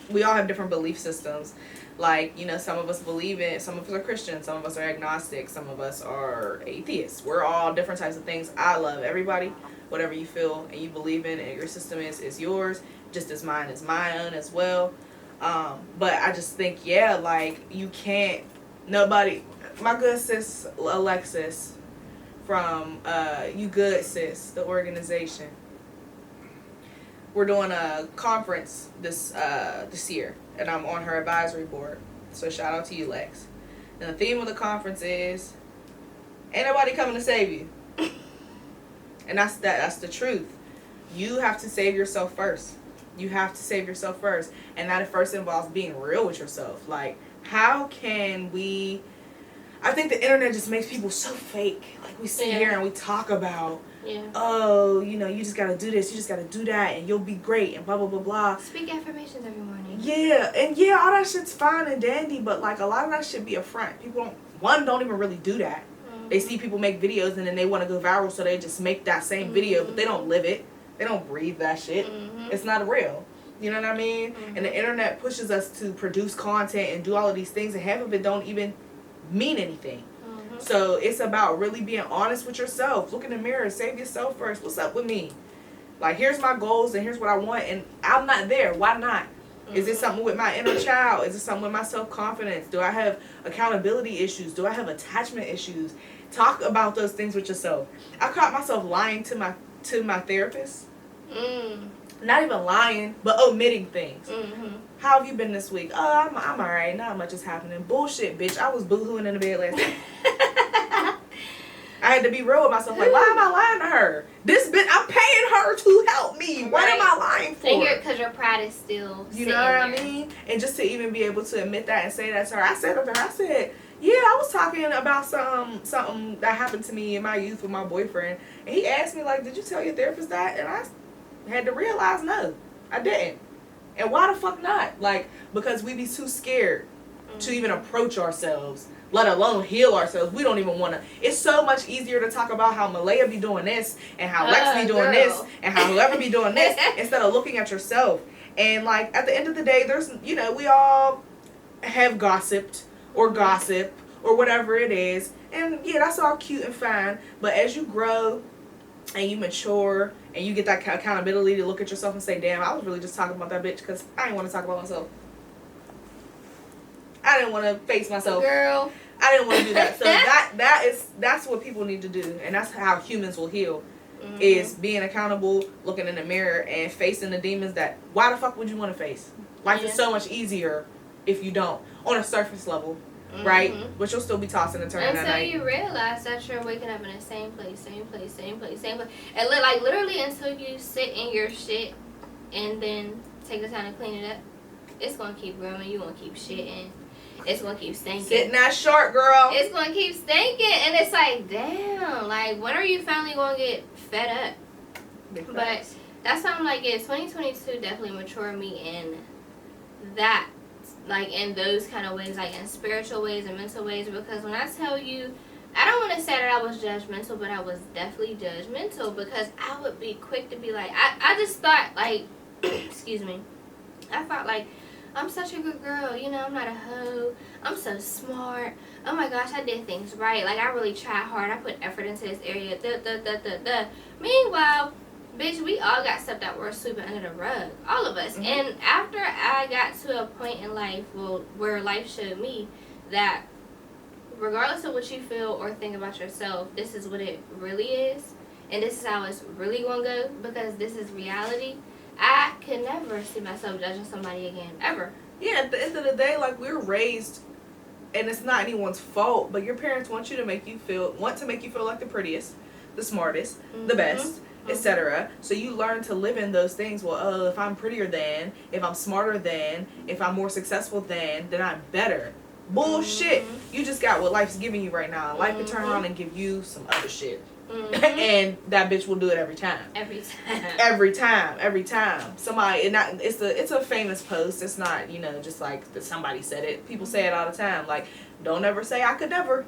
we all have different belief systems. Like, you know, some of us believe in, some of us are Christians, some of us are agnostic, some of us are atheists. We're all different types of things. I love everybody. Whatever you feel and you believe in and your system is yours, just as mine is mine as well. But I just think, yeah, like, you can't, nobody, my good sis Alexis from You Good Sis, the organization, we're doing a conference this year, and I'm on her advisory board. So shout out to you, Lex. And the theme of the conference is, ain't nobody coming to save you. And that's the truth. You have to save yourself first. You have to save yourself first. And that at first involves being real with yourself. Like, how can we, I think the internet just makes people so fake. Like, we sit here and we talk about, oh, you know, you just got to do this, you just got to do that, and you'll be great, and blah, blah, blah, blah. Speak affirmations every morning. Yeah, and yeah, all that shit's fine and dandy, but, like, a lot of that shit be a front. People don't even really do that. Mm-hmm. They see people make videos, and then they want to go viral, so they just make that same video, but they don't live it. They don't breathe that shit. Mm-hmm. It's not real. You know what I mean? Mm-hmm. And the internet pushes us to produce content and do all of these things, and half of it don't even mean anything. So it's about really being honest with yourself. Look in the mirror. Save yourself first. What's up with me? Like, here's my goals and here's what I want. And I'm not there. Why not? Mm-hmm. Is it something with my inner child? Is it something with my self-confidence? Do I have accountability issues? Do I have attachment issues? Talk about those things with yourself. I caught myself lying to my therapist. Not even lying, but omitting things. Mm-hmm. How have you been this week? Oh, I'm all right. Not much is happening. Bullshit, bitch. I was boo-hooing in the bed last night. I had to be real with myself. Like, why am I lying to her? This bitch, I'm paying her to help me. What am I lying for? Because your pride is still you know what I mean? And just to even be able to admit that and say that to her, I said to her, I said, yeah, I was talking about something that happened to me in my youth with my boyfriend. And he asked me, like, did you tell your therapist that? And I had to realize, no, I didn't. And why the fuck not? Like, because we be too scared to even approach ourselves, let alone heal ourselves. We don't even want to. It's so much easier to talk about how Malaya be doing this and how Lex be doing this and how whoever be doing this instead of looking at yourself. And, like, at the end of the day, there's, you know, we all have gossiped or gossip or whatever it is. And, yeah, that's all cute and fine. But as you grow and you mature and you get that accountability to look at yourself and say, damn, I was really just talking about that bitch because I didn't want to talk about myself. I didn't want to face myself. Girl. I didn't want to do that. So that's what people need to do. And that's how humans will heal. Mm-hmm. Is being accountable, looking in the mirror, and facing the demons that, why the fuck would you want to face? Life is so much easier if you don't. On a surface level. Mm-hmm. Right? But you'll still be tossing and turning that night. Until you realize that you're waking up in the same place. And like literally until you sit in your shit and then take the time to clean it up, it's going to keep growing. You're going to keep shitting. It's going to keep stinking. Sitting that short, girl. It's going to keep stinking. And it's like, damn. Like, when are you finally going to get fed up? But that's why I'm like, yeah, 2022 definitely matured me in that. Like, in those kind of ways. Like, in spiritual ways and mental ways. Because when I tell you, I don't want to say that I was judgmental, but I was definitely judgmental. Because I would be quick to be like, I just thought, like, excuse me. I thought, like, I'm such a good girl, you know, I'm not a hoe, I'm so smart, oh my gosh, I did things right, like, I really tried hard, I put effort into this area, Meanwhile, bitch, we all got stuff that we're sweeping under the rug, all of us, and after I got to a point in life, where life showed me that regardless of what you feel or think about yourself, this is what it really is, and this is how it's really gonna go, because this is reality. I could never see myself judging somebody again, ever. Yeah, at the end of the day, like, we're raised, and it's not anyone's fault, but your parents want to make you feel like the prettiest, the smartest, the best, etc. So you learn to live in those things. Well, if I'm prettier than, if I'm smarter than, if I'm more successful than, then I'm better. Bullshit. You just got what life's giving you right now. Life can turn around and give you some other shit. And that bitch will do it every time. Every time. Somebody, it's a famous post. It's not, just like that somebody said it. People say it all the time. Like, don't ever say I could never.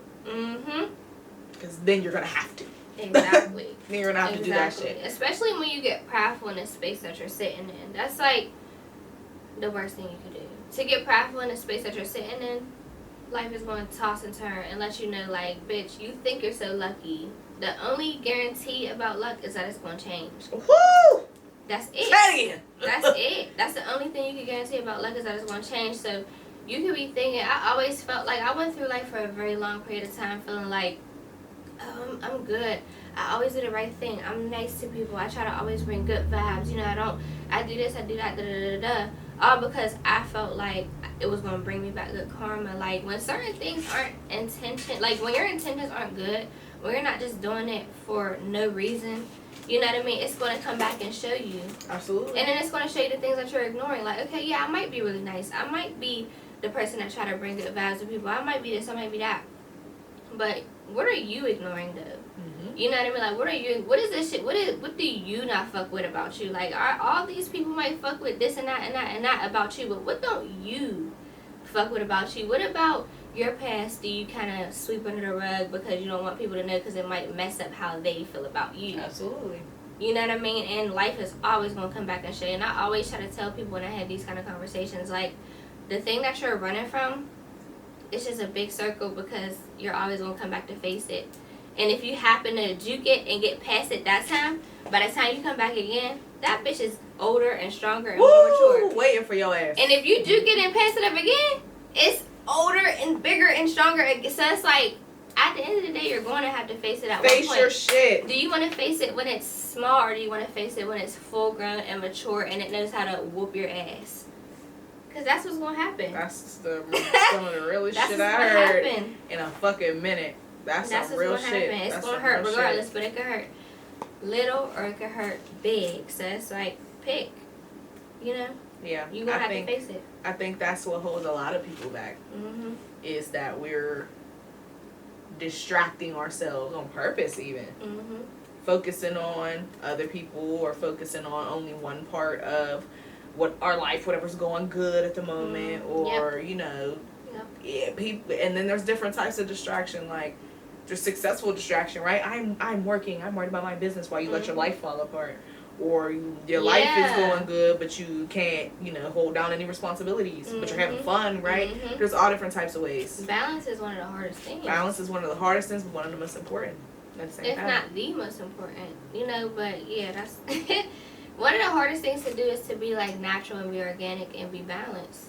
Because then you're going to have to. Exactly. Then you're going to have to do that shit. Especially when you get prideful in the space that you're sitting in. That's like the worst thing you could do. To get prideful in the space that you're sitting in, life is going to toss and turn and let you know, like, bitch, you think you're so lucky. The only guarantee about luck is that it's going to change. Woo! That's it. That's it. That's the only thing you can guarantee about luck, is that it's going to change. So you could be thinking, I always felt like, I went through life for a very long period of time feeling like, oh, I'm good. I always do the right thing. I'm nice to people. I try to always bring good vibes. I do this, I do that, da-da-da-da-da. All because I felt like it was going to bring me back good karma. Like, when certain things aren't like, when your intentions aren't good, when you're not just doing it for no reason, you know what I mean? It's going to come back and show you. Absolutely. And then it's going to show you the things that you're ignoring. Like, okay, yeah, I might be really nice. I might be the person that try to bring good vibes to people. I might be this, I might be that. But what are you ignoring, though? You know what I mean? Like, what is this shit? What do you not fuck with about you? Like, all these people might fuck with this and that and that and that about you, but what don't you fuck with about you? What about your past do you kind of sweep under the rug because you don't want people to know, because it might mess up how they feel about you? Absolutely. You know what I mean? And life is always going to come back and show you. And I always try to tell people when I have these kind of conversations, like, the thing that you're running from, it's just a big circle, because you're always going to come back to face it. And if you happen to juke it and get past it that time, by the time you come back again, that bitch is older and stronger and more mature. Waiting for your ass. And if you juke it and pass it up again, it's older and bigger and stronger. So it's like, at the end of the day, you're going to have to face it at one point. Face your shit. Do you want to face it when it's small, or do you want to face it when it's full grown and mature and it knows how to whoop your ass? Because that's what's going to happen. That's some of the realest shit I heard in a fucking minute. That's some real shit. It's going to hurt regardless, but it could hurt little or it could hurt big. So it's like, pick. Yeah. You're going to have to face it. I think that's what holds a lot of people back. Is that we're distracting ourselves on purpose, even. Focusing on other people, or focusing on only one part of what our life, whatever's going good at the moment, or, yeah, people. And then there's different types of distraction, like, there's successful distraction, right? I'm working. I'm worried about my business while you let your life fall apart. Or your life is going good, but you can't, hold down any responsibilities. But you're having fun, right? There's all different types of ways. Balance is one of the hardest things. Balance is one of the hardest things, but one of the most important. If not the most important, but yeah, that's one of the hardest things to do, is to be like natural and be organic and be balanced.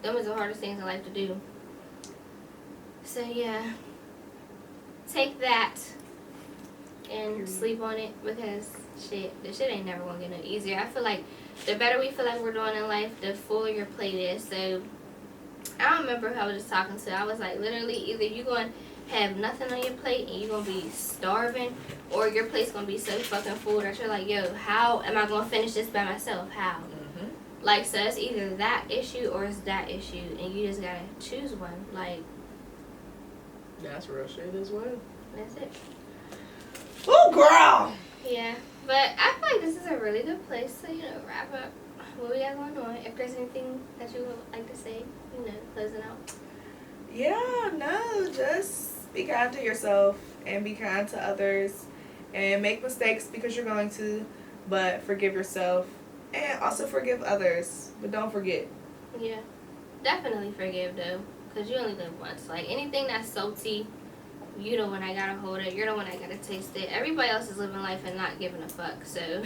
Them is the hardest things in life to do. So yeah. Take that and sleep on it, because the shit ain't never gonna get no easier. I feel like the better we feel like we're doing in life, the fuller your plate is. So I don't remember who I was just talking to. I was like, literally, either you gonna have nothing on your plate and you're gonna be starving, or your plate's gonna be so fucking full that you're like, yo, how am I gonna finish this by myself? How? Like, so it's either that issue or it's that issue, and you just gotta choose one. Like, that's real shit as well. That's it. Oh, girl! Yeah, but I feel like this is a really good place to, wrap up what we got going on. If there's anything that you would like to say, closing out. Yeah, no, just be kind to yourself and be kind to others, and make mistakes because you're going to, but forgive yourself, and also forgive others, but don't forget. Yeah, definitely forgive, though. Because you only live once. Like, anything that's salty, you the one I gotta hold it. You're the one I gotta taste it. Everybody else is living life and not giving a fuck. So,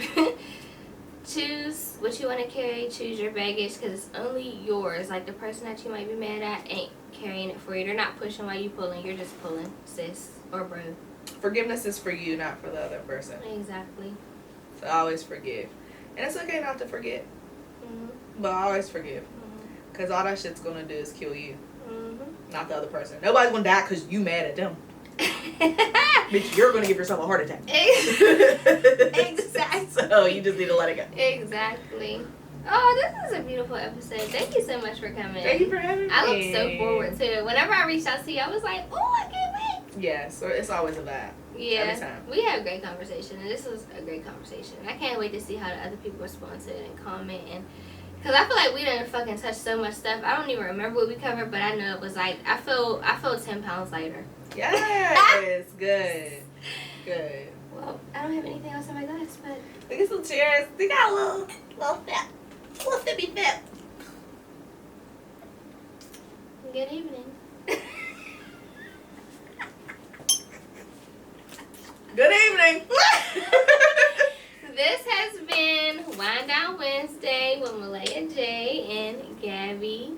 choose what you want to carry. Choose your baggage, because it's only yours. Like, the person that you might be mad at carrying it for you. They're not pushing while you pulling. You're just pulling, sis or bro. Forgiveness is for you, not for the other person. Exactly. So always forgive. And it's okay not to forget. Mm-hmm. But always forgive. Because all that shit's going to do is kill you. Mm-hmm. Not the other person. Nobody's going to die because you mad at them. Bitch, you're going to give yourself a heart attack. Exactly. So you just need to let it go. Exactly. Oh, this is a beautiful episode. Thank you so much for coming. Thank you for having me. I look so forward to it. Whenever I reached out to you, I was like, oh, I can't wait. Yeah, so it's always a vibe. Yeah. Every time. We had a great conversation, and this was a great conversation. I can't wait to see how the other people respond to it and comment. And because I feel like we didn't fucking touch so much stuff. I don't even remember what we covered, but I know it was like, I feel 10 pounds lighter. Yes. Good. Good. Well, I don't have anything else in my glass, but Look at some chairs. They got a little fat. Little fippy fat. good evening. Good evening. This has been Wind Down Wednesday with Malaya J and Gabby.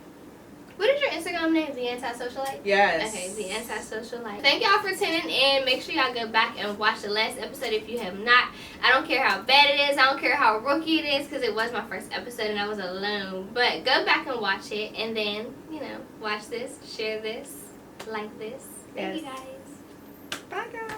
What is your Instagram name? The Antisocialite? Yes. Okay, The Antisocialite. Thank y'all for tuning in. Make sure y'all go back and watch the last episode if you have not. I don't care how bad it is. I don't care how rookie it is because it was my first episode and I was alone. But go back and watch it and then, watch this, share this, like this. Thank you guys. Bye, guys.